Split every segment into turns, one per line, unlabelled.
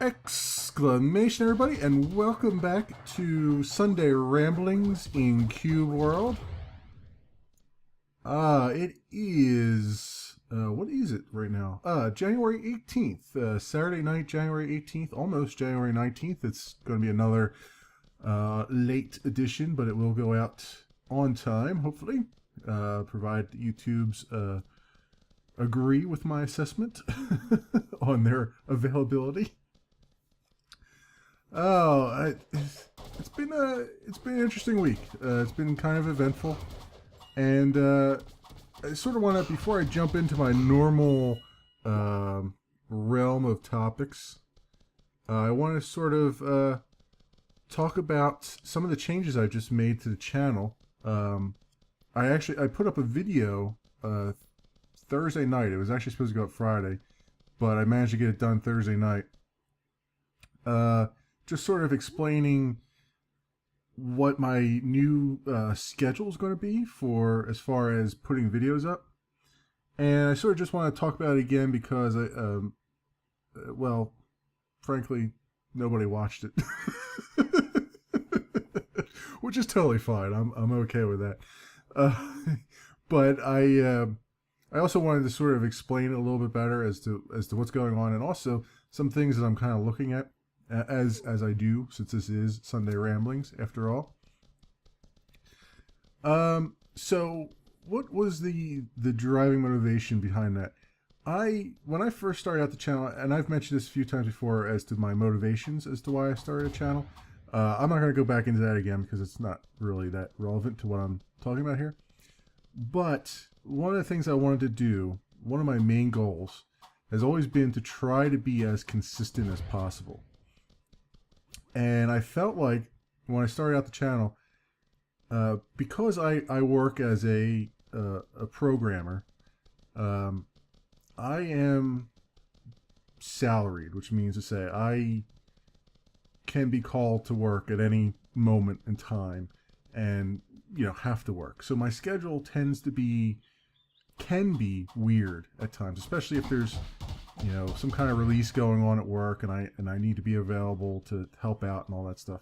Exclamation, everybody, and welcome back to Sunday Ramblings in Cube World. It is, what is it right now? January 18th, Saturday night, January 18th, almost January 19th. It's going to be another late edition, but it will go out on time, hopefully, provide YouTube's agree with my assessment on their availability. It's been an interesting week. It's been kind of eventful, and I sort of want to, before I jump into my normal realm of topics, I want to sort of talk about some of the changes I just made to the channel. I put up a video Thursday night. It was actually supposed to go up Friday, but I managed to get it done Thursday night. Just sort of explaining what my new schedule is going to be for as far as putting videos up. And I sort of just want to talk about it again because well, frankly, nobody watched it. Which is totally fine. I'm okay with that. But I also wanted to sort of explain it a little bit better as to what's going on, and also some things that I'm kind of looking at as I do, since this is Sunday Ramblings after all. So what was the driving motivation behind that? When I first started out the channel, and I've mentioned this a few times before as to my motivations as to why I started a channel. I'm not going to go back into that again because it's not really that relevant to what I'm talking about here. But one of the things I wanted to do, one of my main goals, has always been to try to be as consistent as possible. And I felt like when I started out the channel, because I work as a programmer, I am salaried, which means to say I can be called to work at any moment in time and, have to work. So my schedule can be weird at times, especially if there's some kind of release going on at work and I need to be available to help out and all that stuff.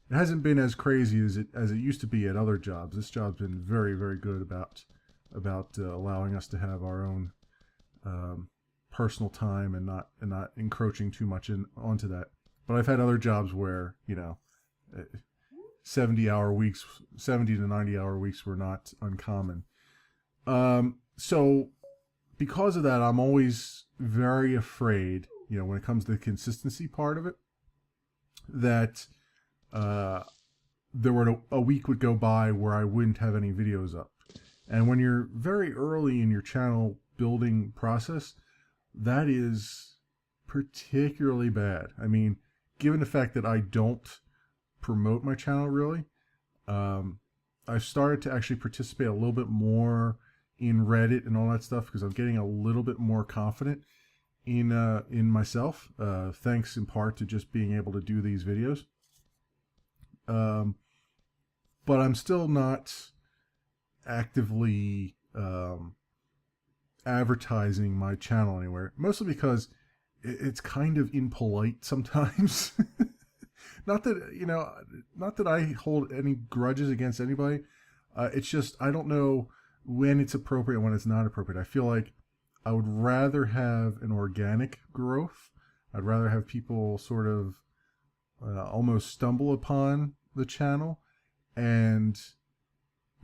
It hasn't been as crazy as it used to be at other jobs. This job's been very, very good about allowing us to have our own personal time and not encroaching too much onto that. But I've had other jobs where 70 to 90 hour weeks were not uncommon. So because of that, I'm always very afraid, when it comes to the consistency part of it, that a week would go by where I wouldn't have any videos up. And when you're very early in your channel building process, that is particularly bad. I mean, given the fact that I don't promote my channel really, I've started to actually participate a little bit more in Reddit and all that stuff because I'm getting a little bit more confident in myself, thanks in part to just being able to do these videos. But I'm still not actively advertising my channel anywhere, mostly because it's kind of impolite sometimes. Not that I hold any grudges against anybody. It's just I don't know when it's appropriate and when it's not appropriate. I feel like I would rather have an organic growth. I'd rather have people sort of almost stumble upon the channel, and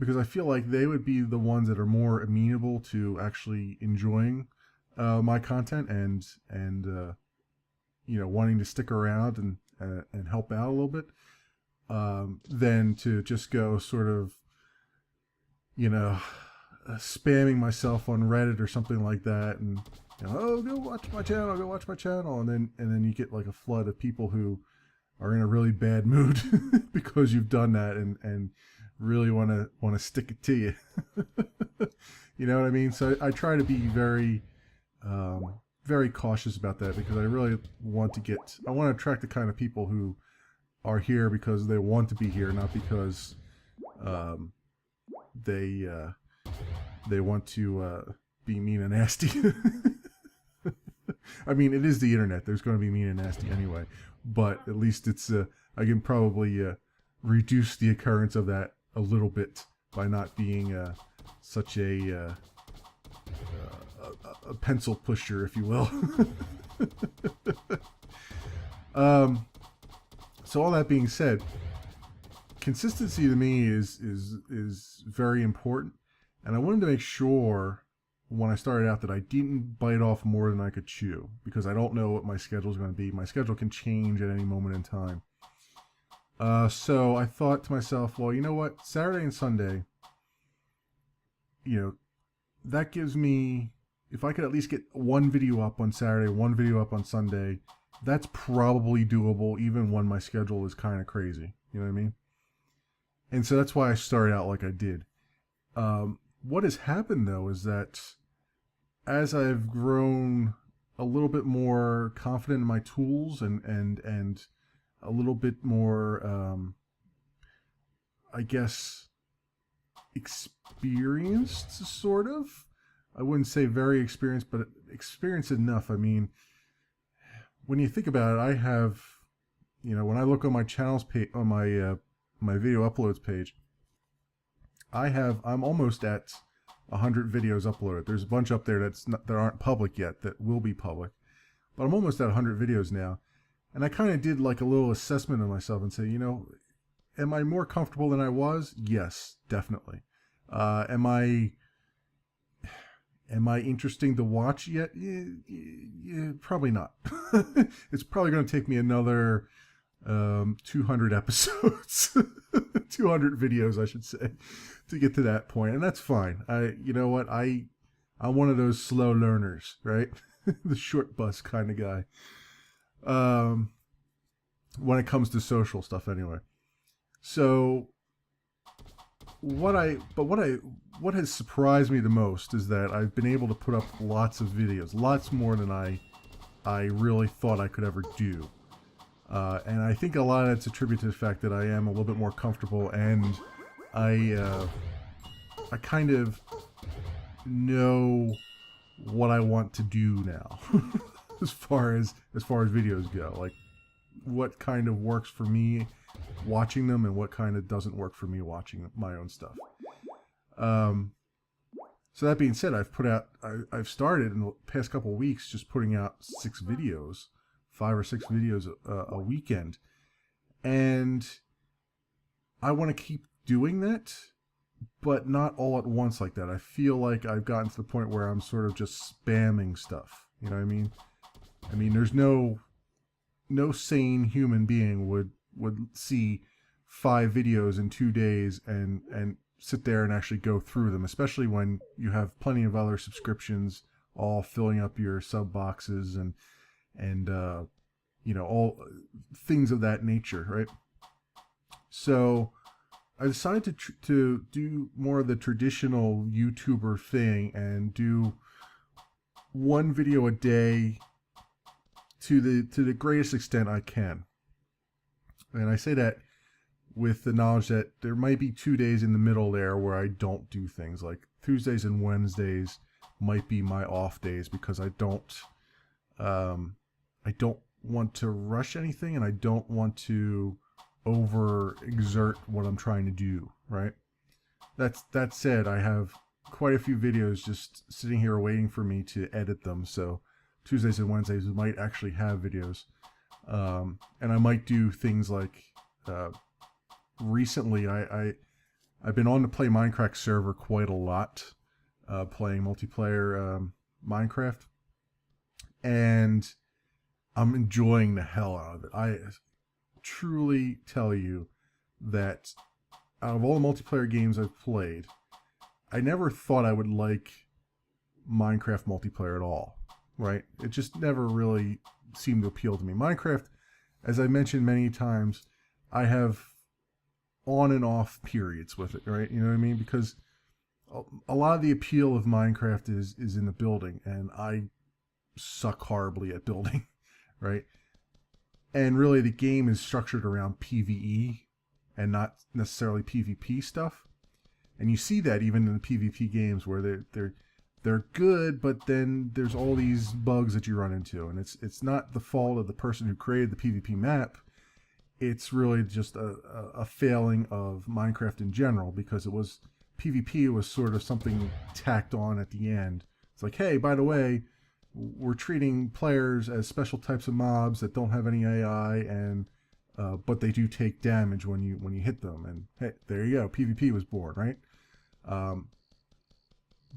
because I feel like they would be the ones that are more amenable to actually enjoying my content and wanting to stick around and help out a little bit, than to just go sort of spamming myself on Reddit or something like that, and go watch my channel, and then you get like a flood of people who are in a really bad mood because you've done that and really want to stick it to you. You know what I mean? So I try to be very very cautious about that because I really want to attract the kind of people who are here because they want to be here, not because they want to be mean and nasty. I mean, it is the internet. There's going to be mean and nasty anyway, but at least it's I can probably reduce the occurrence of that a little bit by not being such a pencil pusher, if you will. So all that being said, consistency to me is very important, and I wanted to make sure when I started out that I didn't bite off more than I could chew, because I don't know what my schedule is going to be. My schedule can change at any moment in time. So I thought to myself, well, you know what? Saturday and Sunday, that gives me, if I could at least get one video up on Saturday, one video up on Sunday, that's probably doable even when my schedule is kind of crazy. You know what I mean? And so that's why I started out like I did. What has happened, though, is that as I've grown a little bit more confident in my tools and a little bit more, I guess, experienced, sort of. I wouldn't say very experienced, but experienced enough. I mean, when you think about it, I have, when I look on my channels page, on my my video uploads page, I'm almost at 100 videos uploaded. There's a bunch up there that aren't public yet that will be public, but I'm almost at 100 videos now. And I kind of did like a little assessment of myself and say, am I more comfortable than I was? Yes, definitely. Am I interesting to watch yet? Yeah, probably not. It's probably going to take me another 200 episodes, 200 videos, I should say, to get to that point, and that's fine. I'm one of those slow learners, right? The short bus kind of guy. When it comes to social stuff, anyway. So what has surprised me the most is that I've been able to put up lots of videos, lots more than I really thought I could ever do. And I think a lot of that's attributed to the fact that I am a little bit more comfortable, and I kind of know what I want to do now, as far as videos go. Like, what kind of works for me watching them, and what kind of doesn't work for me watching my own stuff. So that being said, I've started in the past couple of weeks just putting out 5 or 6 videos a weekend, and I want to keep doing that, but not all at once like that. I feel like I've gotten to the point where I'm sort of just spamming stuff. You know what I mean? I mean, there's no sane human being would see 5 videos in 2 days and sit there and actually go through them, especially when you have plenty of other subscriptions all filling up your sub boxes and all things of that nature, right? So I decided to do more of the traditional YouTuber thing and do one video a day to the greatest extent I can. And I say that with the knowledge that there might be 2 days in the middle there where I don't do things. Like Tuesdays and Wednesdays might be my off days, because I don't want to rush anything, and I don't want to overexert what I'm trying to do, right? That said, I have quite a few videos just sitting here waiting for me to edit them, so Tuesdays and Wednesdays might actually have videos. And I might do things like, recently I've been on the Play Minecraft server quite a lot, playing multiplayer Minecraft, and I'm enjoying the hell out of it. I truly tell you that out of all the multiplayer games I've played, I never thought I would like Minecraft multiplayer at all, right? It just never really seemed to appeal to me. Minecraft, as I mentioned many times, I have on and off periods with it, right? You know what I mean? Because a lot of the appeal of Minecraft is in the building, and I suck horribly at building, right? And really the game is structured around PvE and not necessarily PvP stuff. And you see that even in the PvP games where they're good, but then there's all these bugs that you run into, and it's not the fault of the person who created the PvP map. It's really just a failing of Minecraft in general, because it was PvP was sort of something tacked on at the end. It's like, hey, by the way, we're treating players as special types of mobs that don't have any AI, and but they do take damage when you hit them. And hey, there you go, PvP was born, right?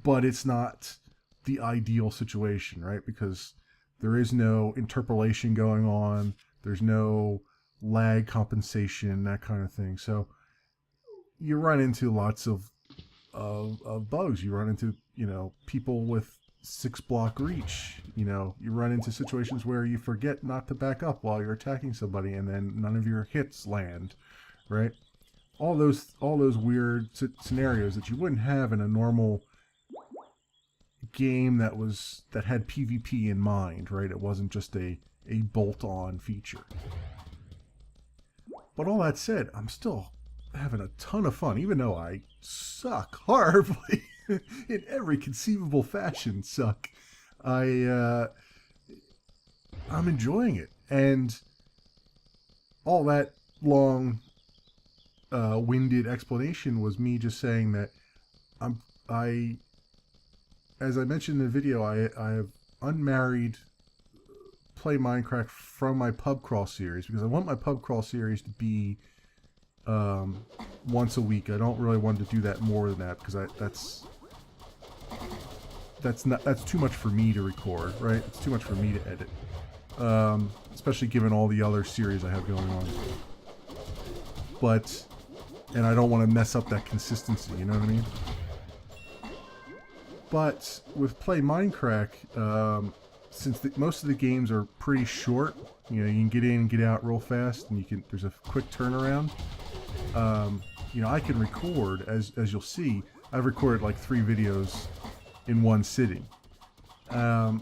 But it's not the ideal situation, right? Because there is no interpolation going on. There's no lag compensation, that kind of thing. So you run into lots of bugs. You run into, people with 6-block reach. You run into situations where you forget not to back up while you're attacking somebody, and then none of your hits land, right? All those weird scenarios that you wouldn't have in a normal game that had PvP in mind, right? It wasn't just a bolt-on feature. But all that said, I'm still having a ton of fun, even though I suck horribly in every conceivable fashion. I'm enjoying it, and all that long winded explanation was me just saying that as I mentioned in the video, I have unmarried play Minecraft from my pub crawl series, because I want my pub crawl series to be once a week. I don't really want to do that more than that, because that's too much for me to record, right? It's too much for me to edit, especially given all the other series I have going on. And I don't want to mess up that consistency, you know what I mean? But with Play Minecraft, since most of the games are pretty short, you can get in and get out real fast, and there's a quick turnaround. I can record, as you'll see, I've recorded like 3 videos in one sitting. But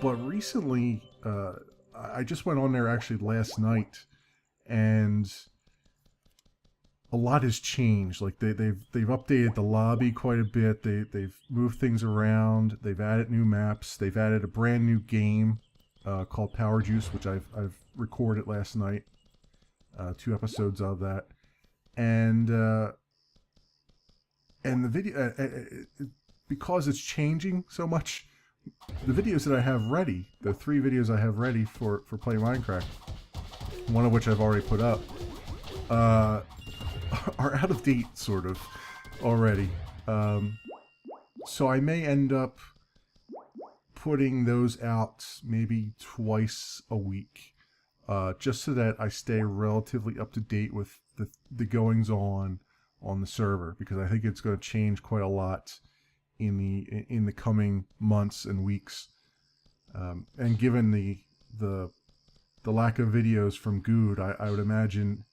recently, I just went on there actually last night, and a lot has changed. Like they've updated the lobby quite a bit. They've moved things around. They've added new maps. They've added a brand new game called Power Juice, which I've recorded last night. 2 episodes of that, and the video because it's changing so much. The videos that I have ready, the 3 videos I have ready for Play Minecraft, one of which I've already put up, are out of date, sort of, already. So I may end up putting those out maybe twice a week, just so that I stay relatively up to date with the goings on the server, because I think it's going to change quite a lot in the coming months and weeks. And given the lack of videos from Good, I would imagine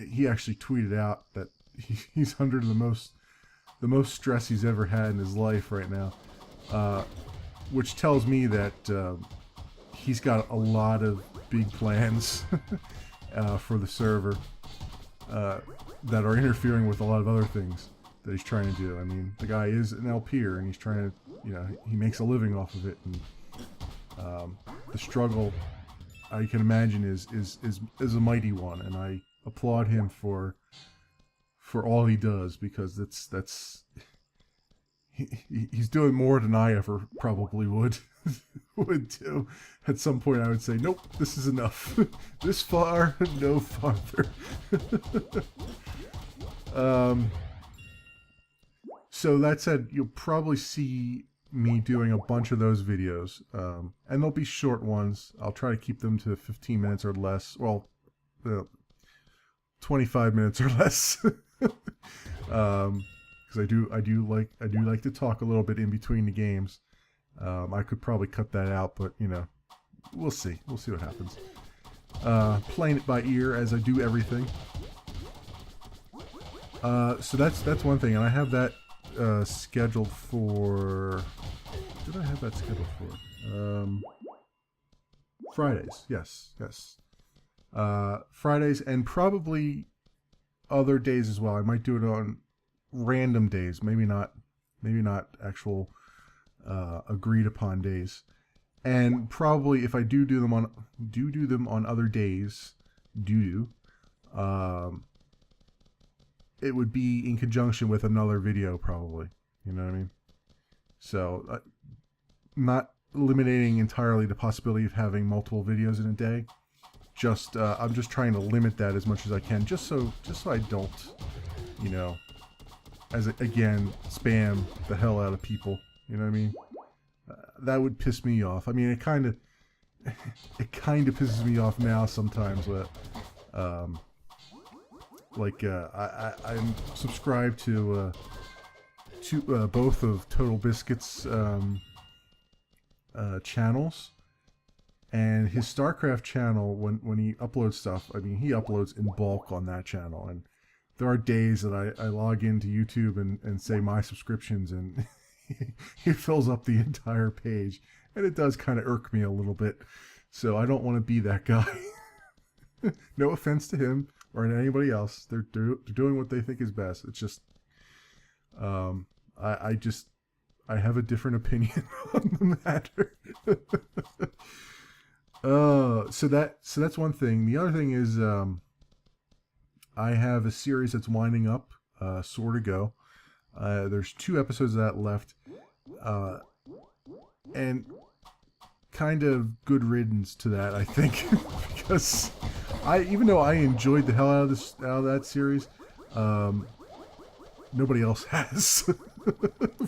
he actually tweeted out that he's under the most stress he's ever had in his life right now, which tells me that he's got a lot of big plans for the server that are interfering with a lot of other thing that he's trying to do. I mean, the guy is an LPer, and he's trying to, he makes a living off of it, and the struggle, I can imagine, is a mighty one, and I applaud him for all he does, because he's doing more than I ever probably would do. At some point I would say, nope, this is enough. This far, no farther. So that said, you'll probably see me doing a bunch of those videos, and they'll be short ones. I'll try to keep them to 15 minutes or less. Well, 25 minutes or less, because I do like to talk a little bit in between the games. I could probably cut that out, but we'll see. We'll see what happens. Playing it by ear, as I do everything. So that's one thing, and I have that scheduled for. Did I have that scheduled for? Fridays. Yes. Fridays, and probably other days as well. I might do it on random days, maybe not maybe not actual agreed upon days. And probably if I do them on other days, it would be in conjunction with another video, probably. You know what I mean? So, not eliminating entirely the possibility of having multiple videos in a day. Just I'm just trying to limit that as much as I can, just so I don't, you know, again, spam the hell out of people. You know what I mean? That would piss me off. I mean, it kind of pisses me off now sometimes. But I'm subscribed to both of Total Biscuit's channels, and his StarCraft channel. When he uploads stuff, I mean, he uploads in bulk on that channel, and there are days that I log into YouTube and say my subscriptions, and he fills up the entire page, and it does kind of irk me a little bit. So I don't want to be that guy. No offense to him or anybody else. They're doing what they think is best. It's just, I have a different opinion on the matter. So that's one thing. The other thing is, I have a series that's winding up, Sort of Go. There's 2 episodes of that left, and kind of good riddance to that, I think, because even though I enjoyed the hell out of that series, nobody else has,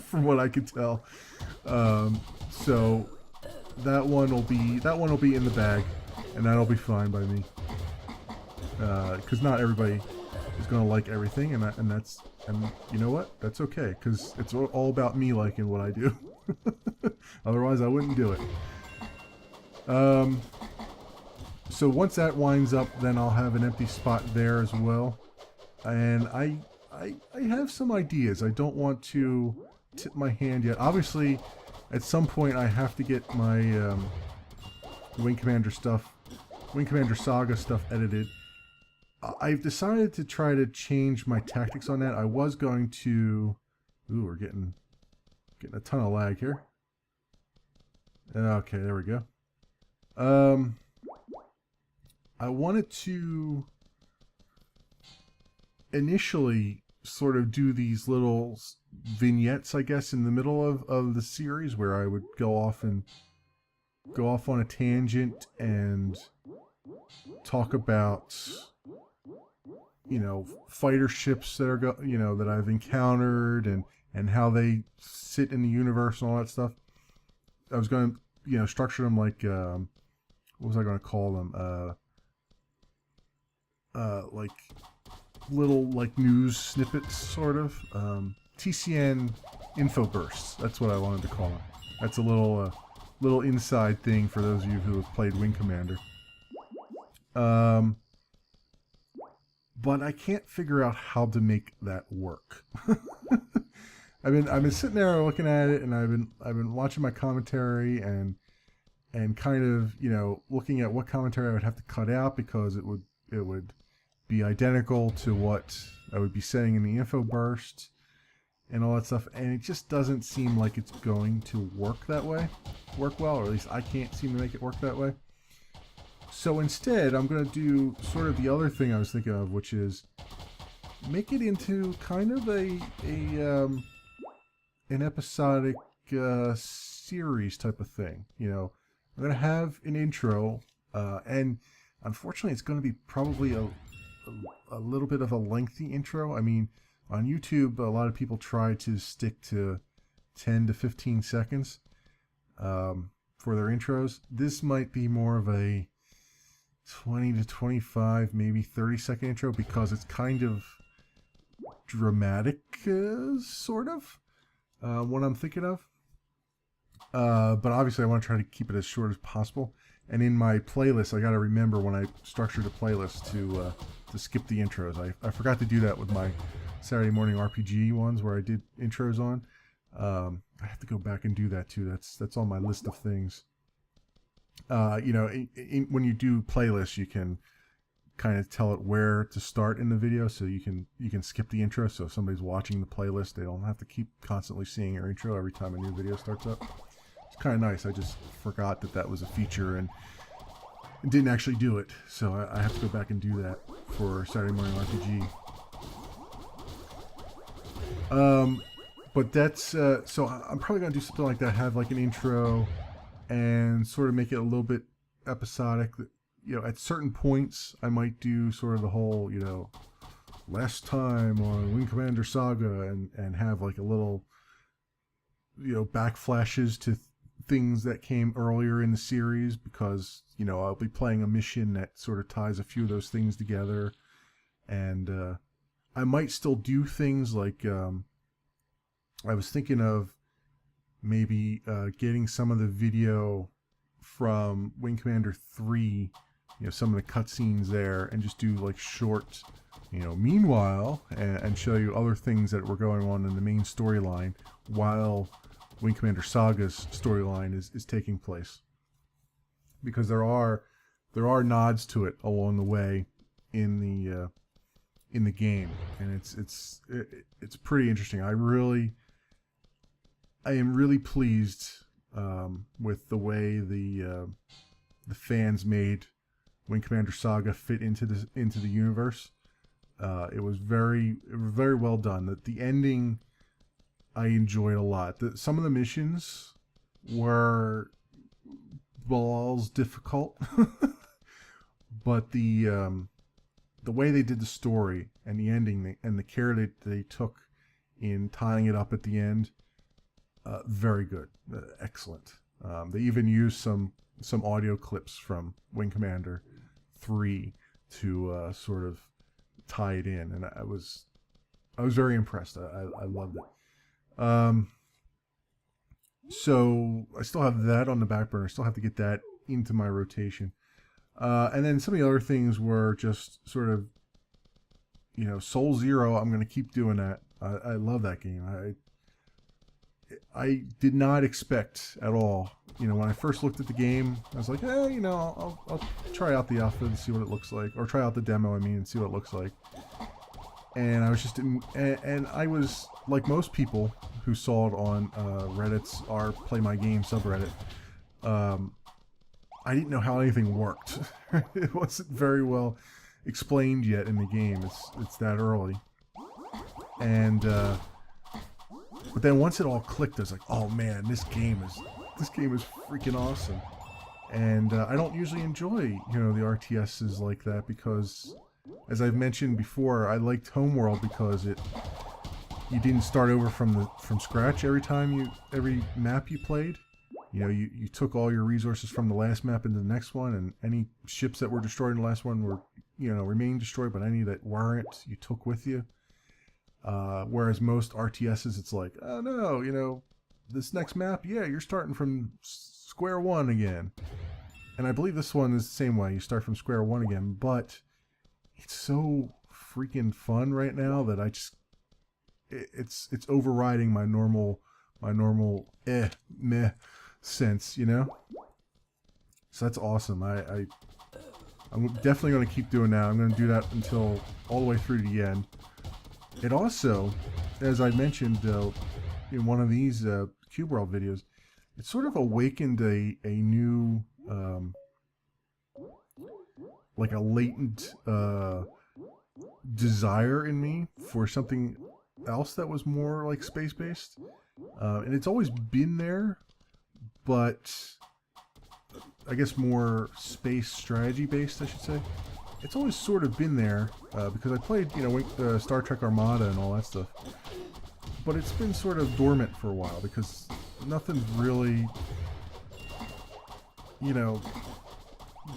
from what I can tell. So that one will be in the bag, and that'll be fine by me, because not everybody is gonna like everything, and you know what? That's okay, because it's all about me liking what I do. Otherwise, I wouldn't do it. So once that winds up, then I'll have an empty spot there as well. And I have some ideas. I don't want to tip my hand yet. Obviously, at some point, I have to get my Wing Commander Saga stuff edited. I've decided to try to change my tactics on that. I was going to... Ooh, we're getting a ton of lag here. Okay, there we go. I wanted to initially sort of do these little vignettes, I guess, in the middle of the series, where I would go off on a tangent and talk about, you know, fighter ships that are that I've encountered, and how they sit in the universe and all that stuff. I was going to, structure them like, what was I going to call them? Like little news snippets, sort of. TCN info bursts. That's what I wanted to call them. That's a little inside thing for those of you who have played Wing Commander. But I can't figure out how to make that work. I've been sitting there looking at it, and I've been watching my commentary and kind of, looking at what commentary I would have to cut out, because it would be identical to what I would be saying in the info burst and all that stuff, and it just doesn't seem like it's going to work well, or at least I can't seem to make it work that way. So instead, I'm going to do sort of the other thing I was thinking of, which is make it into kind of an episodic series type of thing. I'm going to have an intro, and unfortunately, it's going to be probably a little bit of a lengthy intro. I mean, on YouTube, a lot of people try to stick to 10 to 15 seconds for their intros. This might be more of a 20 to 25, maybe 30-second intro, because it's kind of dramatic, sort of, what I'm thinking of. But obviously I want to try to keep it as short as possible. And in my playlist, I got to remember when I structured a playlist to skip the intros. I forgot to do that with my Saturday morning RPG ones where I did intros on. I have to go back and do that too. That's on my list of things. When you do playlists, you can kind of tell it where to start in the video, so you can skip the intro. So if somebody's watching the playlist, they don't have to keep constantly seeing your intro every time a new video starts up. It's kind of nice. I just forgot that was a feature and didn't actually do it, so I have to go back and do that for Saturday Morning RPG. But that's so I'm probably gonna do something like that. Have like an intro and sort of make it a little bit episodic. You know, at certain points, I might do sort of the whole, you know, last time on Wing Commander Saga, and have like a little, you know, backflashes to things that came earlier in the series, because, you know, I'll be playing a mission that sort of ties a few of those things together. And I might still do things like, I was thinking of maybe getting some of the video from Wing Commander 3, you know, some of the cutscenes there, and just do like short, you know, meanwhile, and show you other things that were going on in the main storyline while Wing Commander Saga's storyline is taking place. Because there are nods to it along the way in the game, and it's pretty interesting. I am really pleased with the way the fans made Wing Commander Saga fit into the universe. It was very well done. The ending I enjoyed a lot. Some of the missions were balls difficult, but the way they did the story and the ending and the care that they took in tying it up at the end, very good, excellent. They even used some audio clips from Wing Commander 3 to sort of tie it in, and I was very impressed. I loved it. So I still have that on the back burner. I still have to get that into my rotation. And then some of the other things were just sort of, you know, Soul Zero. I'm going to keep doing that. I love that game. I did not expect at all. You know, when I first looked at the game, I was like, hey, you know, I'll try out the alpha and see what it looks like, or try out the demo, and see what it looks like. And I was just and I was like most people who saw it on Reddit's our Play My Game subreddit. I didn't know how anything worked. It wasn't very well explained yet in the game. It's that early. And but then once it all clicked, I was like, oh man, this game is freaking awesome. And I don't usually enjoy, you know, the RTSs like that, because, as I've mentioned before, I liked Homeworld because you didn't start over from scratch every map you played. You know, you took all your resources from the last map into the next one, and any ships that were destroyed in the last one were, you know, remained destroyed, but any that weren't, you took with you. Whereas most RTSs, it's like, oh no, you know, this next map, yeah, you're starting from square one again. And I believe this one is the same way. You start from square one again, but it's so freaking fun right now that it's overriding my normal meh sense, you know? So that's awesome. I'm definitely going to keep doing that. I'm going to do that until all the way through to the end. It also, as I mentioned in one of these Cube World videos, it sort of awakened a new, like a latent desire in me for something else that was more like space-based. And it's always been there, but I guess more space strategy-based, I should say. It's always sort of been there, because I played, you know, Star Trek Armada and all that stuff. But it's been sort of dormant for a while, because nothing's really, you know,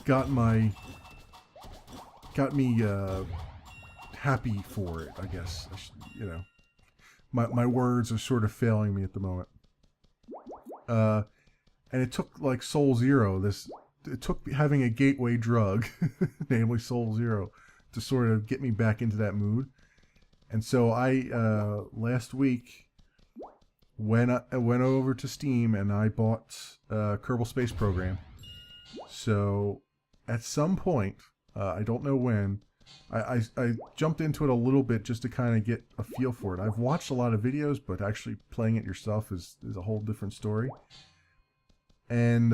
got me happy for it, I guess. You know, my words are sort of failing me at the moment. And it took like Soul Zero, it took having a gateway drug, namely Soul Zero, to sort of get me back into that mood. And so I, last week, went over to Steam and I bought Kerbal Space Program. So at some point, I don't know when. I jumped into it a little bit just to kind of get a feel for it. I've watched a lot of videos, but actually playing it yourself is a whole different story. And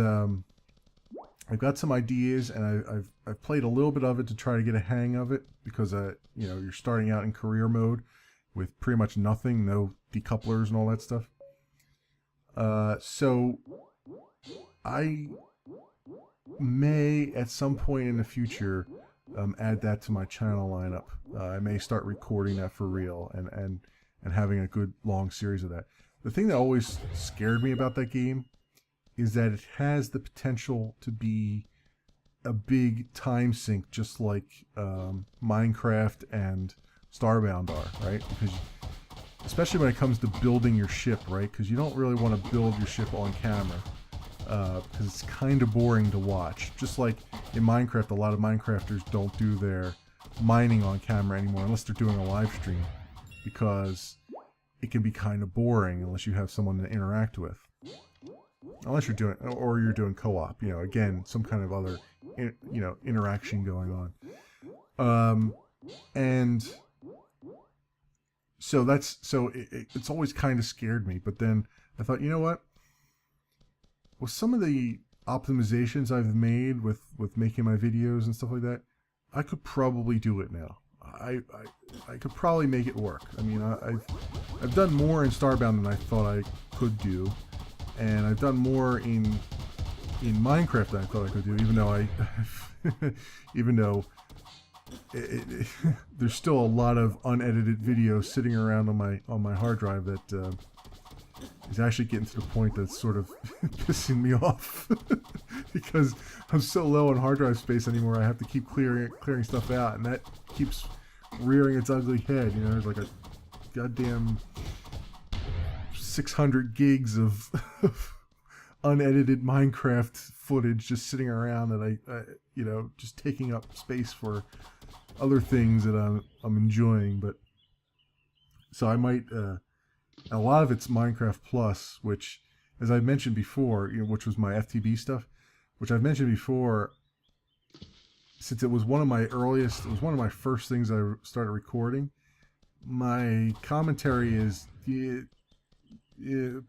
I've got some ideas, and I've played a little bit of it to try to get a hang of it, because you know, you're starting out in career mode with pretty much nothing, no decouplers and all that stuff. So I may at some point in the future add that to my channel lineup. I may start recording that for real and having a good long series of that. The thing that always scared me about that game is that it has the potential to be a big time sink, just like Minecraft and Starbound are, right? Because especially when it comes to building your ship, right? Because you don't really want to build your ship on camera, because it's kind of boring to watch. Just like in Minecraft, a lot of Minecrafters don't do their mining on camera anymore unless they're doing a live stream, because it can be kind of boring unless you have someone to interact with. Unless you're doing, or you're doing co-op, you know, again, some kind of other, you know, interaction going on. And so it's always kind of scared me. But then I thought, you know what? With some of the optimizations I've made with making my videos and stuff like that, I could probably do it now. I could probably make it work. I mean, I've done more in Starbound than I thought I could do. And I've done more in Minecraft than I thought I could do, even though there's still a lot of unedited videos sitting around on my hard drive that is actually getting to the point that's sort of pissing me off because I'm so low on hard drive space anymore. I have to keep clearing stuff out, and that keeps rearing its ugly head. You know, there's like a goddamn 600 gigs of unedited Minecraft footage just sitting around that I you know, just taking up space for other things that I'm enjoying. But so I might a lot of it's Minecraft Plus, which, as I mentioned before, you know, which was my FTB stuff, which I've mentioned before, since it was one of my earliest, it was one of my first things I started recording. My commentary is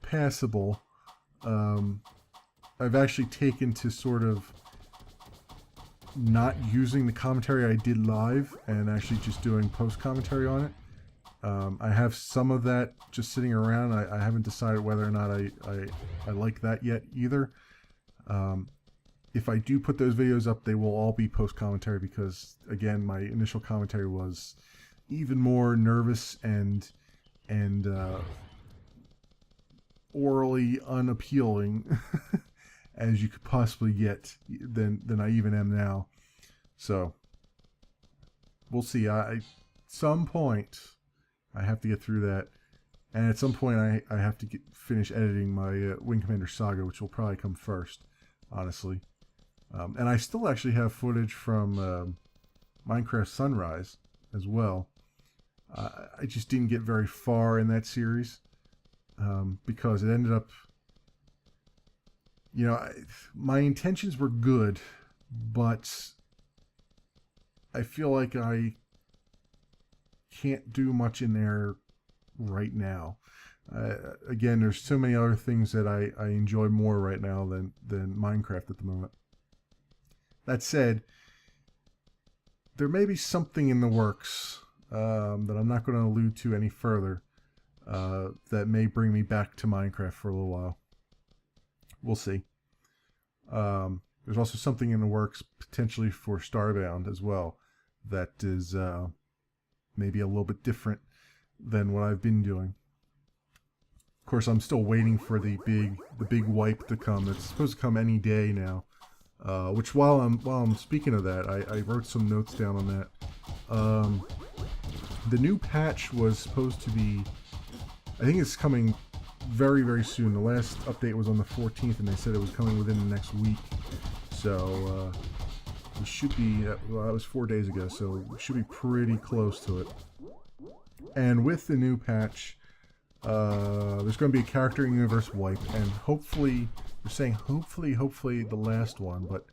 passable. I've actually taken to sort of not using the commentary I did live and actually just doing post commentary on it. I have some of that just sitting around. I haven't decided whether or not I like that yet either. If I do put those videos up, they will all be post commentary, because again, my initial commentary was even more nervous and orally unappealing as you could possibly get than I even am now. So we'll see. Some point I have to get through that, and at some point I have to finish editing my Wing Commander Saga, which will probably come first, honestly. And I still actually have footage from Minecraft Sunrise as well. I just didn't get very far in that series. Because it ended up, you know, my intentions were good, but I feel like I can't do much in there right now. Again, there's so many other things that I enjoy more right now than Minecraft at the moment. That said, there may be something in the works that I'm not going to allude to any further. That may bring me back to Minecraft for a little while. We'll see. There's also something in the works potentially for Starbound as well that is maybe a little bit different than what I've been doing. Of course, I'm still waiting for the big wipe to come. It's supposed to come any day now. Which while I'm speaking of that, I wrote some notes down on that. The new patch was supposed to be, I think it's coming very, very soon. The last update was on the 14th, and they said it was coming within the next week. So, we should be, well, that was 4 days ago, so we should be pretty close to it. And with the new patch, there's going to be a character universe wipe, and hopefully, we're saying hopefully the last one, but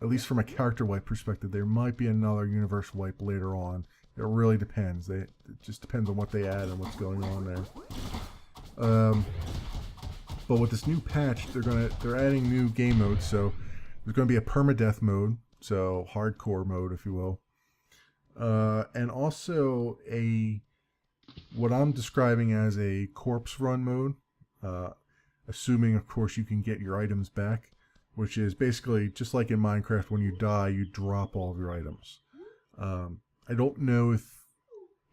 at least from a character wipe perspective. There might be another universal wipe later on. It really depends. It just depends on what they add and what's going on there. But with this new patch, they're adding new game modes. So there's going to be a permadeath mode, so hardcore mode, if you will, and also what I'm describing as a corpse run mode, assuming, of course, you can get your items back, which is basically just like in Minecraft. When you die, you drop all of your items. I don't know if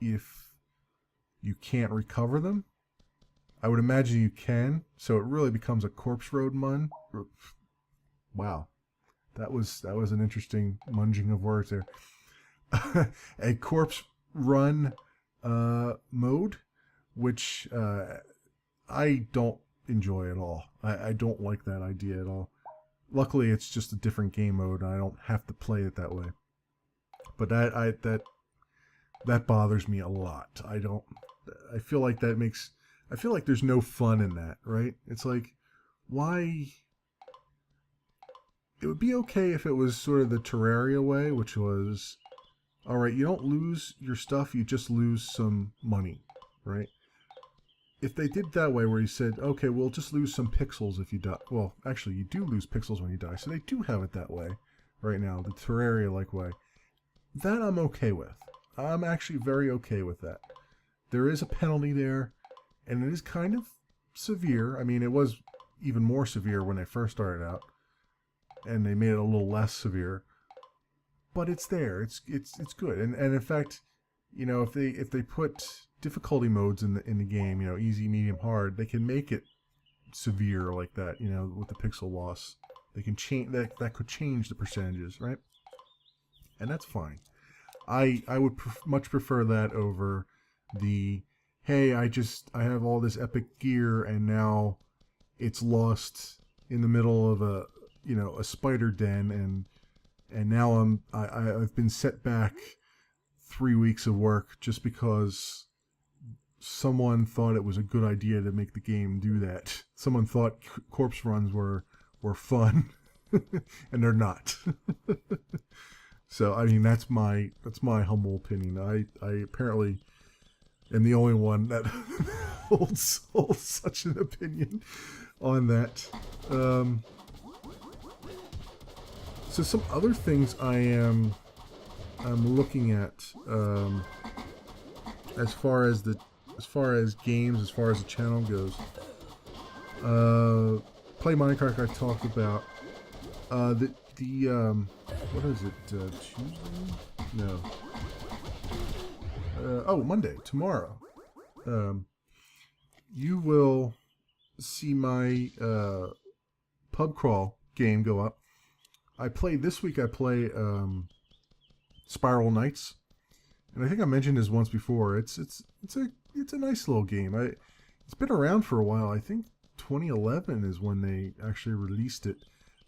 you can't recover them. I would imagine you can, so it really becomes a corpse road mun. Wow, that was an interesting munging of words there. A corpse run mode, which I don't enjoy at all. I don't like that idea at all. Luckily, it's just a different game mode, and I don't have to play it that way. But that bothers me a lot. I feel like there's no fun in that, right? It's like, why? It would be okay if it was sort of the Terraria way, which was, all right, you don't lose your stuff, you just lose some money, right? If they did that way, where you said, okay, we'll just lose some pixels if you die. Well, actually, you do lose pixels when you die, so they do have it that way right now, the Terraria-like way. That I'm okay with. I'm actually very okay with that. There is a penalty there, and it is kind of severe. I mean, it was even more severe when they first started out, and they made it a little less severe. But it's there. It's good. And in fact, you know, if they put difficulty modes in the game, you know, easy, medium, hard, they can make it severe like that. You know, with the pixel loss, they can change that could change the percentages, right? And that's fine. I would much prefer that over the, hey, I have all this epic gear and now it's lost in the middle of a spider den, and now I've been set back 3 weeks of work just because someone thought it was a good idea to make the game do that. Someone thought corpse runs were fun, and they're not. So I mean, that's my humble opinion. I apparently am the only one that holds such an opinion on that. So some other things I'm looking at, as far as games, as far as the channel goes. Play Minecraft I talked about. What is it? Tuesday? No. Monday. Tomorrow. You will see my pub crawl game go up. This week I play Spiral Knights, and I think I mentioned this once before. It's a nice little game. It's been around for a while. I think 2011 is when they actually released it.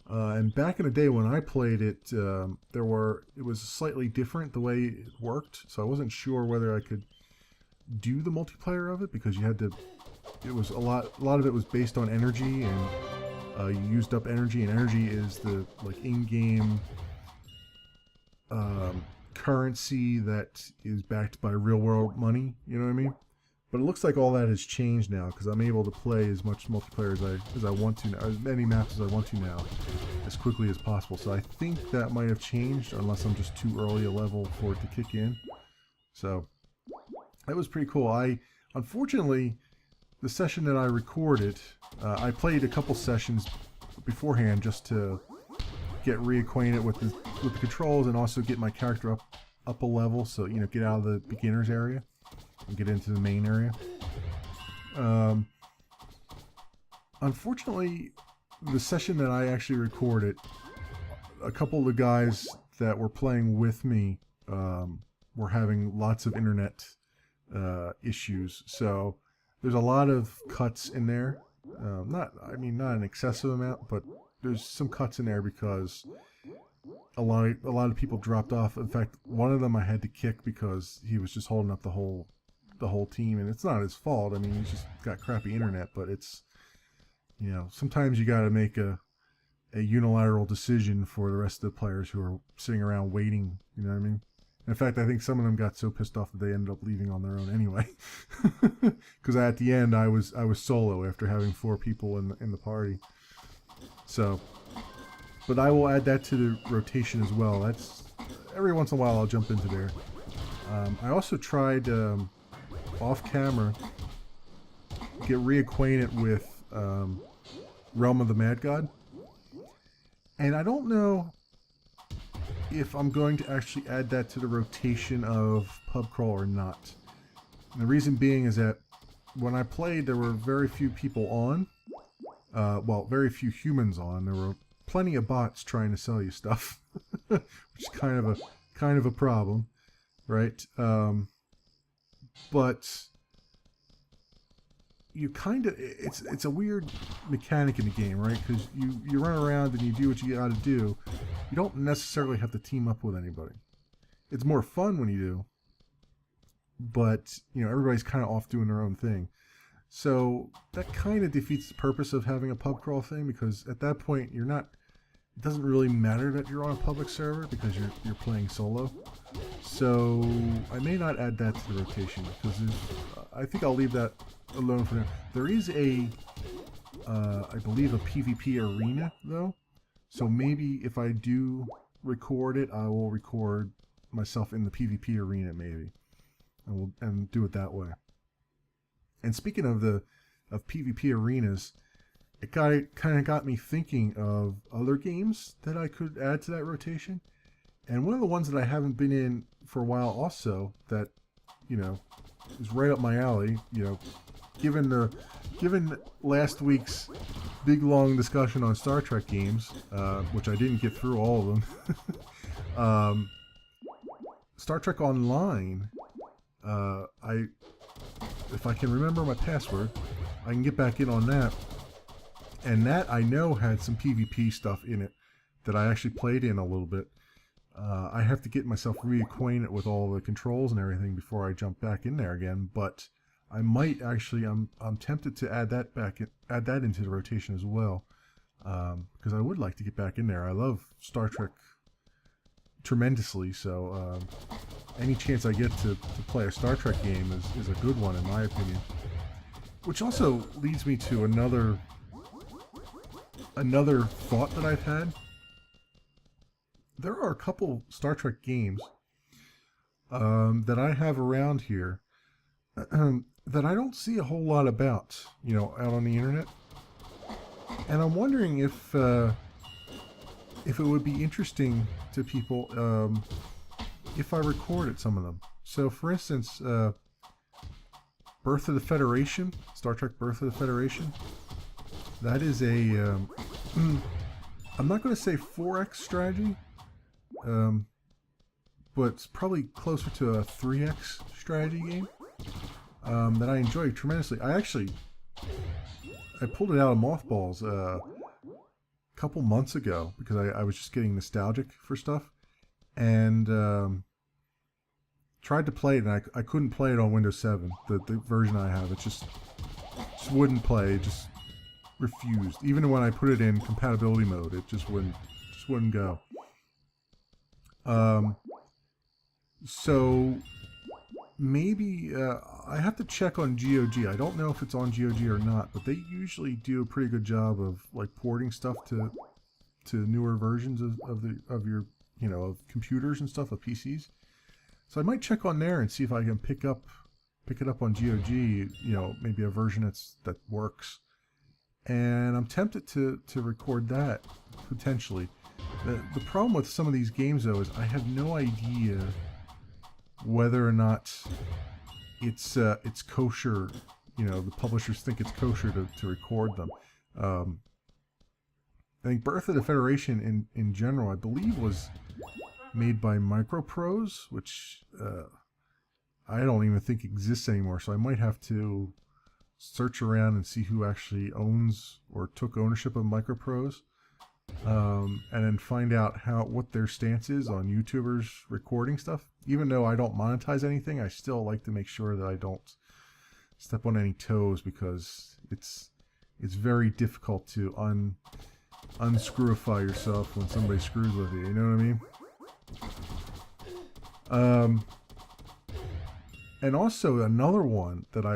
And back in the day when I played it, it was slightly different the way it worked. So I wasn't sure whether I could do the multiplayer of it, because you had to. It was a lot of it was based on energy, and you used up energy, and energy is the in-game currency that is backed by real-world money. You know what I mean? But it looks like all that has changed now, because I'm able to play as much multiplayer as I want to now, as many maps as I want to now, as quickly as possible. So I think that might have changed, unless I'm just too early a level for it to kick in. So that was pretty cool. Unfortunately, the session that I recorded, I played a couple sessions beforehand just to get reacquainted with the controls, and also get my character up a level, so get out of the beginner's area and get into the main area. Unfortunately, the session that I actually recorded, a couple of the guys that were playing with me were having lots of internet issues, so there's a lot of cuts in there. Not an excessive amount, but there's some cuts in there because a lot of people dropped off. In fact, one of them I had to kick because he was just holding up the whole team, and it's not his fault. I mean, he's just got crappy internet, but it's sometimes you got to make a a unilateral decision for the rest of the players who are sitting around waiting. You know what I mean? In fact, I think some of them got so pissed off that they ended up leaving on their own anyway. Because at the end, I was solo after having 4 people in the party. So, but I will add that to the rotation as well. That's every once in a while I'll jump into there. I also tried off camera get reacquainted with Realm of the Mad God, and I don't know if I'm going to actually add that to the rotation of pub crawl or not. And the reason being is that when I played, there were very few people on. Well, very few humans on. There were plenty of bots trying to sell you stuff, which is kind of a problem, right? But you it's a weird mechanic in the game, right? Because you run around and you do what you got to do. You don't necessarily have to team up with anybody. It's more fun when you do, but everybody's kind of off doing their own thing. So that kind of defeats the purpose of having a pub crawl thing, because at that point it doesn't really matter that you're on a public server because you're playing solo. So I may not add that to the rotation, because I think I'll leave that alone for now. There is I believe a PvP arena though, so maybe if I do record it, I will record myself in the PvP arena maybe, and do it that way. And speaking of PvP arenas, it kind of got me thinking of other games that I could add to that rotation. And one of the ones that I haven't been in for a while also that, is right up my alley, given last week's big long discussion on Star Trek games, which I didn't get through all of them. Star Trek Online, if I can remember my password, I can get back in on that. And that I know had some PvP stuff in it that I actually played in a little bit. I have to get myself reacquainted with all the controls and everything before I jump back in there again. But I might actually, I'm tempted to add that into the rotation as well, because I would like to get back in there. I love Star Trek tremendously, so any chance I get to play a Star Trek game is a good one in my opinion. Which also leads me to another thought that I've had. There are a couple Star Trek games that I have around here that I don't see a whole lot about, out on the internet. And I'm wondering if it would be interesting to people if I recorded some of them. So, for instance, Birth of the Federation, Star Trek Birth of the Federation. That is a, I'm not going to say 4X strategy, but it's probably closer to a 3X strategy game that I enjoy tremendously. I pulled it out of mothballs a couple months ago because I was just getting nostalgic for stuff, and tried to play it, and I couldn't play it on Windows 7, the version I have. It just wouldn't play. It just refused. Even when I put it in compatibility mode, it just wouldn't go. So maybe I have to check on GOG. I don't know if it's on GOG or not, but they usually do a pretty good job of like porting stuff to newer versions of your of computers and stuff, of PCs. So I might check on there and see if I can pick it up on GOG. Maybe a version that works. And I'm tempted to record that potentially. The problem with some of these games though is I have no idea whether or not it's kosher. The publishers think it's kosher to record them. I think Birth of the Federation in general, I believe, was made by Microprose, which I don't even think exists anymore. So I might have to search around and see who actually owns or took ownership of Microprose, and then find out what their stance is on YouTubers recording stuff. Even though I don't monetize anything, I still like to make sure that I don't step on any toes, because it's very difficult to unscrewify yourself when somebody screws with you. You know what I mean? And also another one that I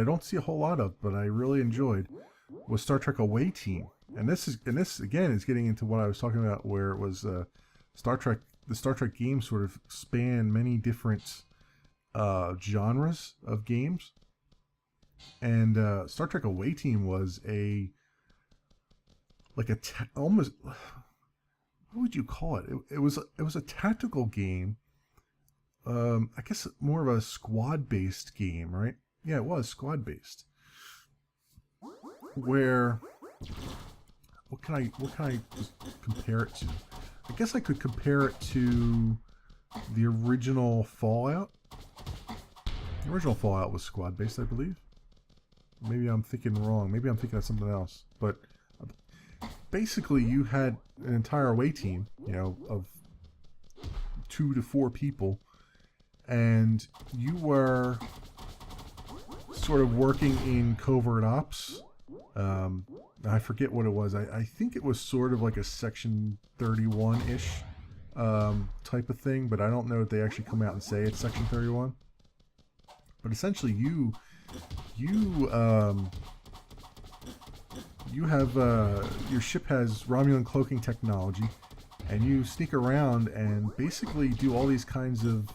don't see a whole lot of, but I really enjoyed, was Star Trek Away Team. And this again is getting into what I was talking about, where it was Star Trek. The Star Trek games sort of span many different genres of games, and Star Trek Away Team was almost, what would you call it? It was a tactical game. I guess more of a squad-based game, right? Yeah, it was squad-based. Where what can I compare it to? I guess I could compare it to the original Fallout. The original Fallout was squad-based, I believe. Maybe I'm thinking wrong. Maybe I'm thinking of something else. But basically, you had an entire away team, of 2 to 4 people, and you were sort of working in covert ops. I forget what it was. I think it was sort of like a Section 31-ish type of thing, but I don't know if they actually come out and say it's Section 31. But essentially, you have your ship has Romulan cloaking technology, and you sneak around and basically do all these kinds of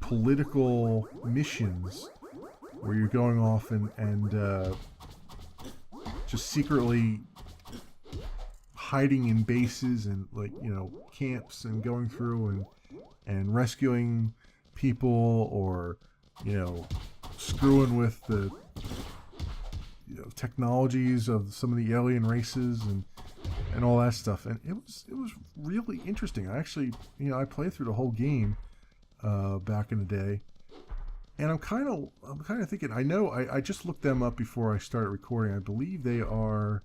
political missions where you're going off and just secretly hiding in bases and camps and going through and rescuing people, or screwing with the technologies of some of the alien races and all that stuff. And it was really interesting. I actually I played through the whole game back in the day, and I'm kind of thinking, I just looked them up before I started recording. I believe they are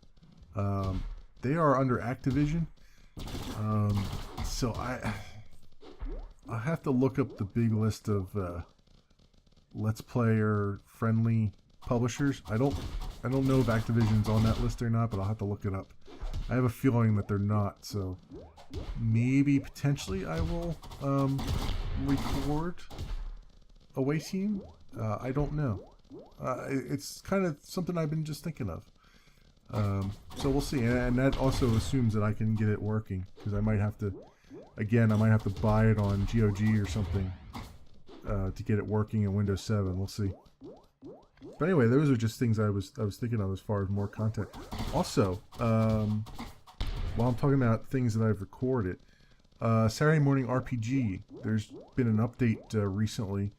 under Activision. So I have to look up the big list of Let's Player friendly publishers. I don't know if Activision's on that list or not, but I'll have to look it up. I have a feeling that they're not, so maybe potentially I will record Away Team. I don't know. It's kind of something I've been just thinking of. So we'll see, and that also assumes that I can get it working, because I might have to buy it on GOG or something to get it working in Windows 7. We'll see. But anyway, those are just things I was thinking of as far as more content. Also, while I'm talking about things that I've recorded, Saturday Morning RPG, there's been an update recently.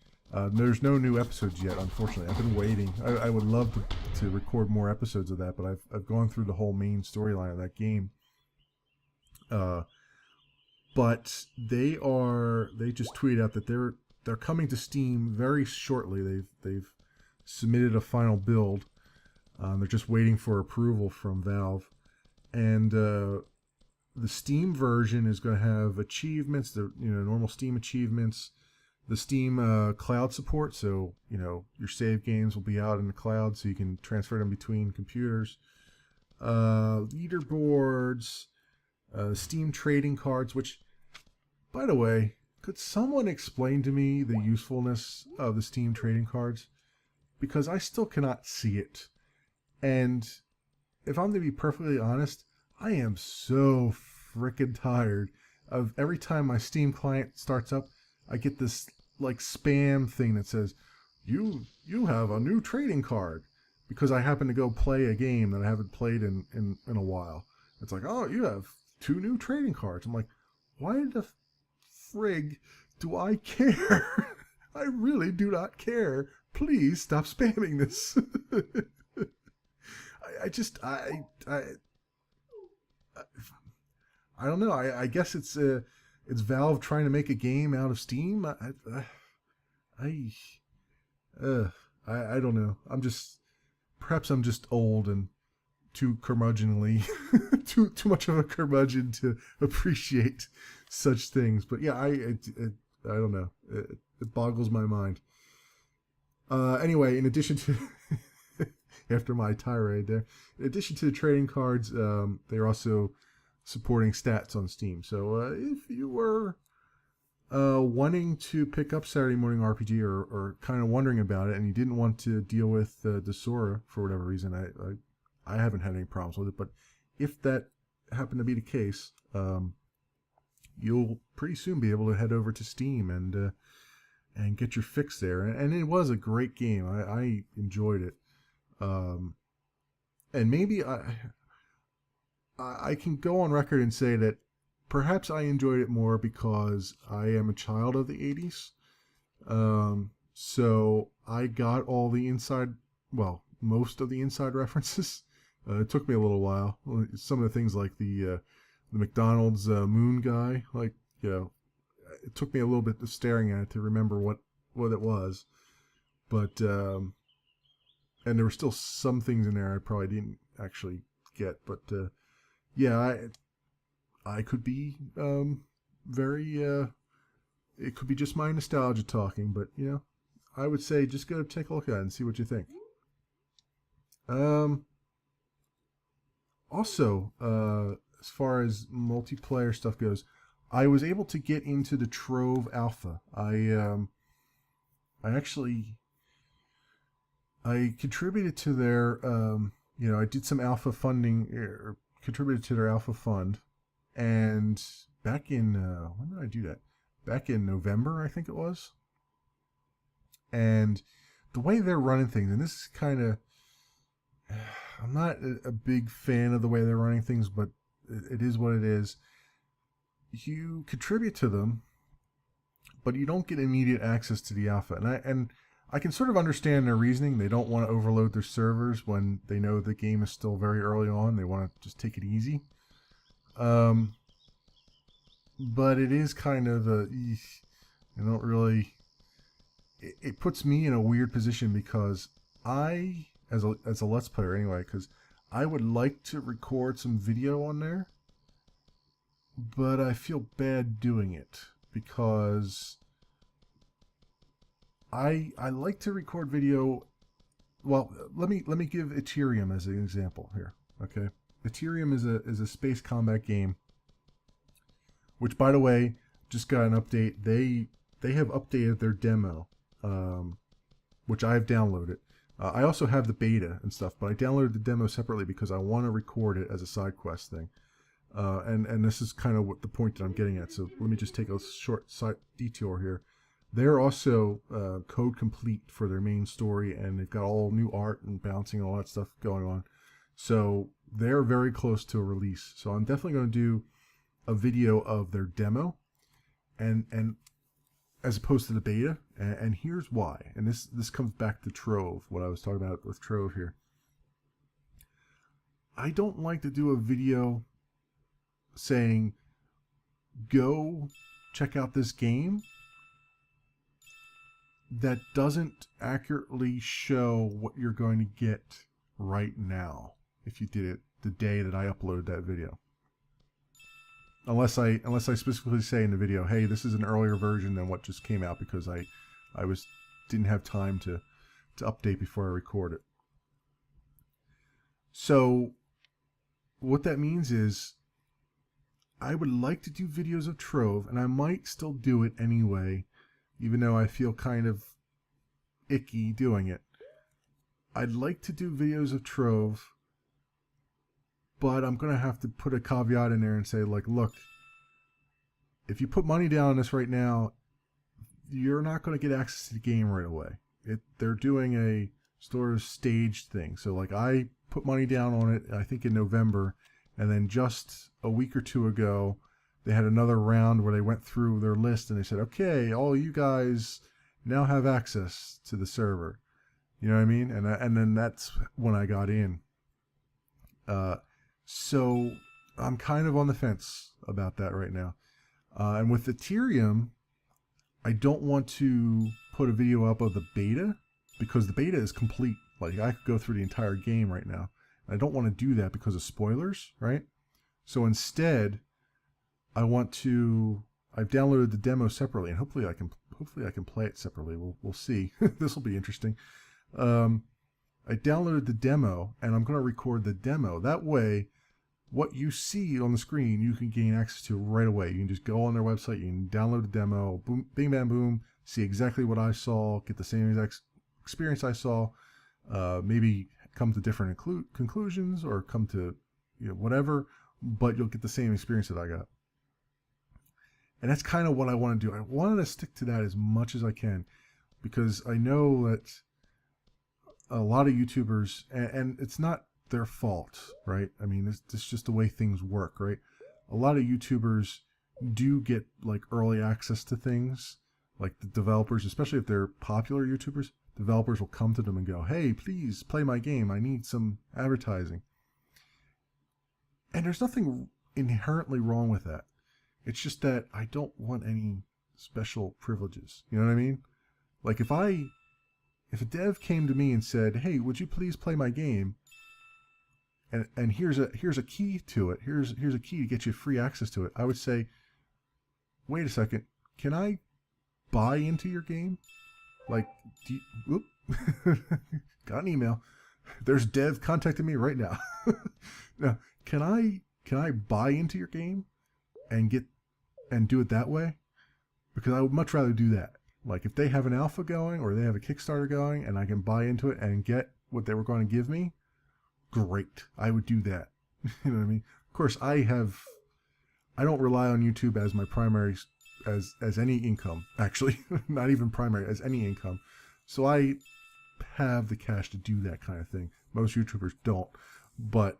There's no new episodes yet, unfortunately. I've been waiting. I would love to record more episodes of that, but I've gone through the whole main storyline of that game. But they just tweeted out that they're coming to Steam very shortly. They've submitted a final build. They're just waiting for approval from Valve, and the Steam version is going to have achievements, the normal Steam achievements, the Steam cloud support. So your save games will be out in the cloud, so you can transfer them between computers. Leaderboards, Steam trading cards. Which, by the way, could someone explain to me the usefulness of the Steam trading cards? Because I still cannot see it. And if I'm to be perfectly honest, I am so freaking tired of every time my Steam client starts up, I get this spam thing that says, you have a new trading card, because I happen to go play a game that I haven't played in a while. It's like, oh, you have 2 new trading cards. I'm like, why the frig do I care? I really do not care. Please stop spamming this. I don't know. I guess it's Valve trying to make a game out of Steam. I don't know. Perhaps I'm just old and too curmudgeonly, too much of a curmudgeon to appreciate such things. But yeah, I don't know. It boggles my mind. Anyway, in addition to after my tirade there. In addition to the trading cards, they're also supporting stats on Steam. So if you were wanting to pick up Saturday Morning RPG or kind of wondering about it, and you didn't want to deal with Desora for whatever reason, I haven't had any problems with it. But if that happened to be the case, you'll pretty soon be able to head over to Steam and get your fix there. And it was a great game. I enjoyed it. And maybe I can go on record and say that perhaps I enjoyed it more because I am a child of the 80s. So I got all the most of the inside references. It took me a little while. Some of the things like the McDonald's moon guy, like, it took me a little bit of staring at it to remember what it was. But, and there were still some things in there I probably didn't actually get. But, yeah, I could be very, it could be just my nostalgia talking, but, I would say just go take a look at it and see what you think. Also, as far as multiplayer stuff goes, I was able to get into the Trove Alpha. I contributed to their, I did some alpha funding, or contributed to their alpha fund, and back in, when did I do that? Back in November, I think it was. And the way they're running things, and this is kind of, I'm not a big fan of the way they're running things, but it is what it is. You contribute to them, but you don't get immediate access to the alpha. And I can sort of understand their reasoning. They don't want to overload their servers when they know the game is still very early on. They want to just take it easy. But it is kind of it puts me in a weird position because as a Let's Player anyway, because I would like to record some video on there, but I feel bad doing it because I like to record video. Well, let me give Ethereum as an example here. Okay, Ethereum is a space combat game, which, by the way, just got an update. They have updated their demo, which I've downloaded. I also have the beta and stuff, but I downloaded the demo separately because I want to record it as a side quest thing. And this is kind of what the point that I'm getting at. So let me just take a short side detour here. They're also code complete for their main story, and they've got all new art and bouncing and all that stuff going on. So they're very close to a release. So I'm definitely going to do a video of their demo, and as opposed to the beta. And here's why. And this comes back to Trove, what I was talking about with Trove here. I don't like to do a video saying, go check out this game, that doesn't accurately show what you're going to get right now if you did it the day that I uploaded that video. Unless I specifically say in the video, hey, this is an earlier version than what just came out because I didn't have time to update before I record it. So what that means is I would like to do videos of Trove, and I might still do it anyway, even though I feel kind of icky doing it. I'd like to do videos of Trove, but I'm going to have to put a caveat in there and say, like, look, if you put money down on this right now, you're not going to get access to the game right away. They're doing a sort of staged thing. So, like, I put money down on it, I think in November, and then just a week or two ago, they had another round where they went through their list and they said, okay, all you guys now have access to the server. You know what I mean? And then that's when I got in. So I'm kind of on the fence about that right now. And with Ethereum, I don't want to put a video up of the beta because the beta is complete. Like, I could go through the entire game right now. I don't want to do that because of spoilers, right? So instead, I've downloaded the demo separately, and hopefully I can play it separately. We'll see. This will be interesting. I I downloaded the demo, and I'm going to record the demo. That way, what you see on the screen, you can gain access to right away. You can just go on their website, you can download the demo, boom, bing, bam, boom, see exactly what I saw, get the same exact experience I saw, maybe come to different conclusions or come to whatever, but you'll get the same experience that I got. And that's kind of what I want to do. I wanted to stick to that as much as I can, because I know that a lot of YouTubers, and it's not their fault, right? I mean, it's just the way things work, right? A lot of YouTubers do get like early access to things, like the developers, especially if they're popular YouTubers. Developers will come to them and go, hey, please play my game. I need some advertising. And there's nothing inherently wrong with that. It's just that I don't want any special privileges. You know what I mean? Like if a dev came to me and said, hey, would you please play my game? And here's a key to it. Here's a key to get you free access to it. I would say, wait a second, can I buy into your game? Like, whoop, got an email. There's dev contacting me right now. Now, can I buy into your game and do it that way? Because I would much rather do that. Like if they have an alpha going or they have a Kickstarter going and I can buy into it and get what they were going to give me, great. I would do that. You know what I mean? Of course, I don't rely on YouTube as my primary, as any income, actually. Not even primary, as any income. So I have the cash to do that kind of thing. Most YouTubers don't. But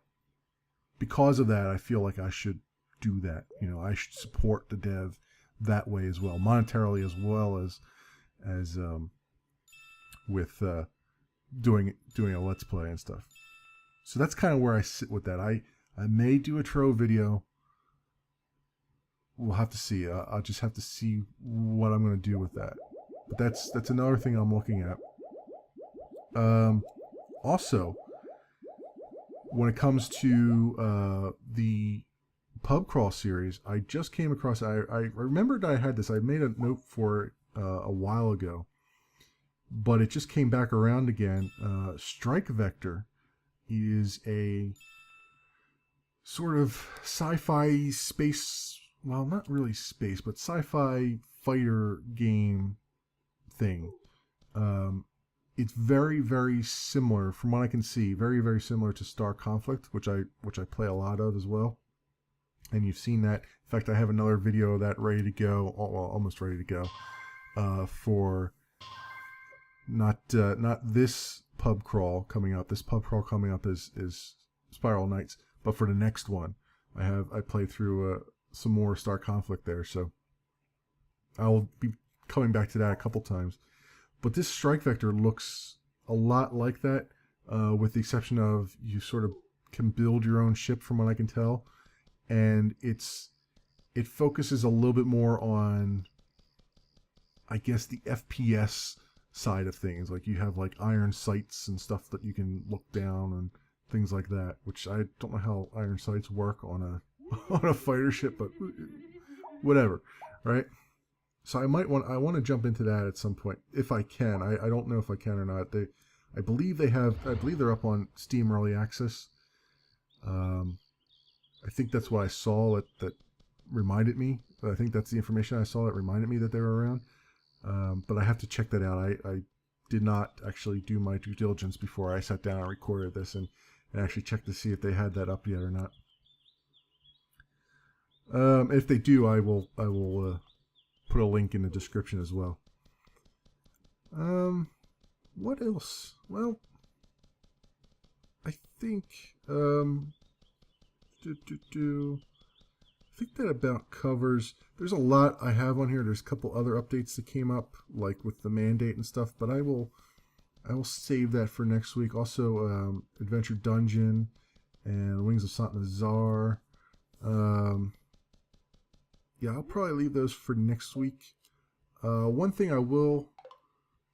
because of that, I feel like I should do that. I should support the dev that way as well, monetarily as well as with doing a let's play and stuff. So that's kind of where I sit with that. I may do a Trove video. We'll have to see. I'll just have to see what I'm going to do with that. But that's another thing I'm looking at. Also, when it comes to the pub crawl series, I just came across. I remembered I had this. I made a note for it a while ago, but it just came back around again. Strike Vector is a sort of sci-fi space. Well, not really space, but sci-fi fighter game thing. It's very, very similar, from what I can see, very, very similar to Star Conflict, which I play a lot of as well. And you've seen that. In fact, I have another video of that ready to go, well, almost ready to go, for not this pub crawl coming up. This pub crawl coming up is Spiral Knights, but for the next one, I played through some more Star Conflict there, so I'll be coming back to that a couple times. But this Strike Vector looks a lot like that, with the exception of you sort of can build your own ship, from what I can tell, and it focuses a little bit more on, I guess, the FPS side of things. Like you have like iron sights and stuff that you can look down and things like that, which I don't know how iron sights work on a on a fighter ship, but whatever, right? So I want to jump into that at some point if I can. I don't know if I can or not. I believe they're up on Steam Early Access. I think that's what I saw that reminded me. I think that's the information I saw that reminded me that they were around. But I have to check that out. I did not actually do my due diligence before I sat down and recorded this and actually checked to see if they had that up yet or not. If they do, I will put a link in the description as well. What else? Well, I think I think that about covers. There's a lot I have on here. There's a couple other updates that came up, like with the mandate and stuff, but I will save that for next week. Also, Adventure Dungeon and Wings of Sant Nazar. Yeah, I'll probably leave those for next week. One thing I will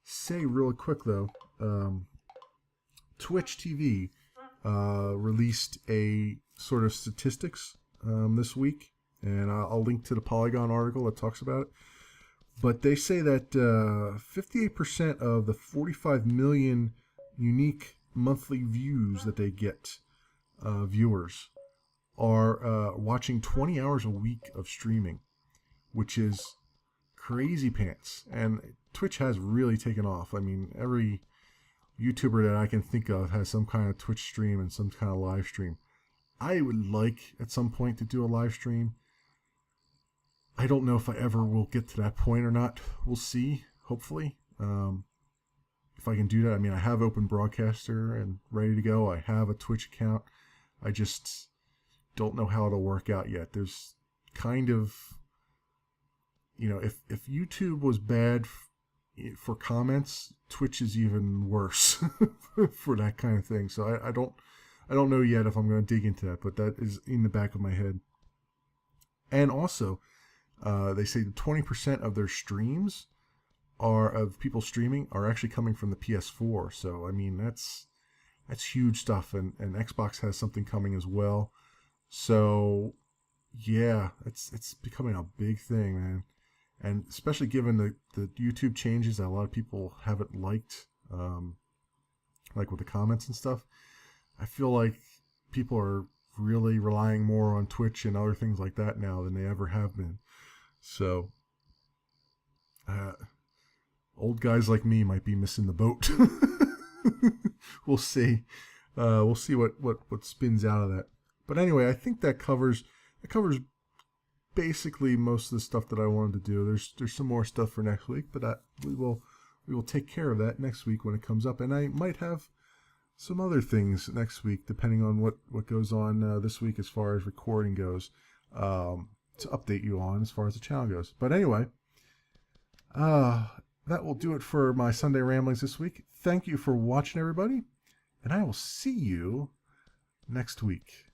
say really quick though, Twitch TV released a sort of statistics this week, and I'll link to the Polygon article that talks about it. But they say that 58% of the 45 million unique monthly views that they get, viewers, are watching 20 hours a week of streaming, which is crazy pants. And Twitch has really taken off. I mean, every YouTuber that I can think of has some kind of Twitch stream and some kind of live stream. I would like at some point to do a live stream. I don't know if I ever will get to that point or not. We'll see, hopefully. If I can do that, I mean, I have Open Broadcaster and ready to go. I have a Twitch account. I just don't know how it'll work out yet. There's kind of, if YouTube was bad for comments, Twitch is even worse for that kind of thing. So I don't know yet if I'm going to dig into that, but that is in the back of my head. And also, they say that 20% of their streams of people streaming are actually coming from the PS4. So I mean, that's huge stuff, and Xbox has something coming as well. So yeah, it's becoming a big thing, man. And especially given the YouTube changes that a lot of people haven't liked, like with the comments and stuff, I feel like people are really relying more on Twitch and other things like that now than they ever have been. So, old guys like me might be missing the boat. We'll see. We'll see what spins out of that. But anyway, I think that covers basically most of the stuff that I wanted to do. There's some more stuff for next week, but we will take care of that next week when it comes up. And I might have some other things next week, depending on what goes on this week as far as recording goes, to update you on as far as the channel goes. But anyway, that will do it for my Sunday ramblings this week. Thank you for watching, everybody, and I will see you next week.